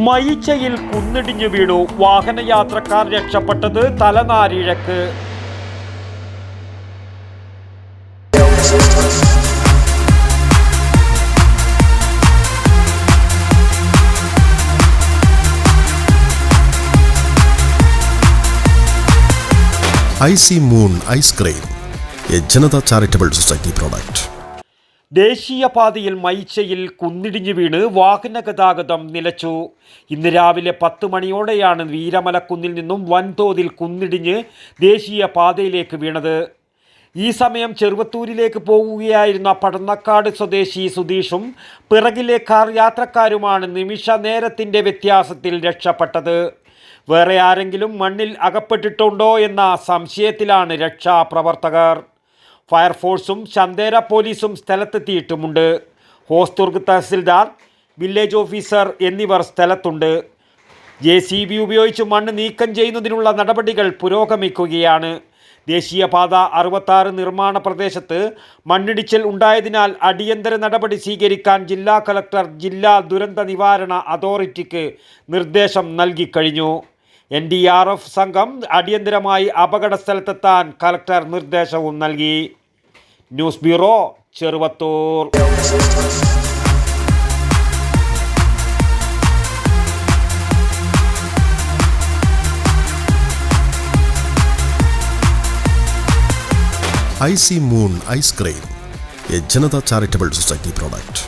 മയിച്ചയിൽ കുന്നിടിഞ്ഞു വീണു. വാഹനയാത്രക്കാർ രക്ഷപ്പെട്ടത് തലനാരിഴക്ക്. Icy moon ice cream, A Janata charitable society product. ദേശീയപാതയിൽ മയിച്ചയിൽ കുന്നിടിഞ്ഞു വീണ് വാഹന ഗതാഗതം നിലച്ചു. ഇന്ന് രാവിലെ 10 മണിയോടെയാണ് വീരമലക്കുന്നിൽ നിന്നും വൻതോതിൽ കുന്നിടിഞ്ഞ് ദേശീയപാതയിലേക്ക് വീണത്. ഈ സമയം ചെറുവത്തൂരിലേക്ക് പോകുകയായിരുന്ന പടന്നക്കാട് സ്വദേശി സുധീഷും പിറകിലെ കാർ യാത്രക്കാരുമാണ് നിമിഷ നേരത്തിൻ്റെ വ്യത്യാസത്തിൽ രക്ഷപ്പെട്ടത്. വേറെ ആരെങ്കിലും മണ്ണിൽ അകപ്പെട്ടിട്ടുണ്ടോ എന്ന സംശയത്തിലാണ് രക്ഷാപ്രവർത്തകർ. ഫയർഫോഴ്സും ചന്തേര പോലീസും സ്ഥലത്തെത്തിയിട്ടുമുണ്ട്. ഹോസ്ദുർഗ് തഹസിൽദാർ, വില്ലേജ് ഓഫീസർ എന്നിവർ സ്ഥലത്തുണ്ട്. JCB ഉപയോഗിച്ച് മണ്ണ് നീക്കം ചെയ്യുന്നതിനുള്ള നടപടികൾ പുരോഗമിക്കുകയാണ്. ദേശീയപാത 66 നിർമ്മാണ പ്രദേശത്ത് മണ്ണിടിച്ചിൽ ഉണ്ടായതിനാൽ അടിയന്തര നടപടി സ്വീകരിക്കാൻ ജില്ലാ കളക്ടർ ജില്ലാ ദുരന്ത നിവാരണ അതോറിറ്റിക്ക് നിർദ്ദേശം നൽകിക്കഴിഞ്ഞു. NDRF സംഘം അടിയന്തരമായി അപകട സ്ഥലത്തെത്താൻ കളക്ടർ നിർദ്ദേശവും നൽകി. News bureau, Cheruvathur. Icy moon ice cream, A Janata charitable society product.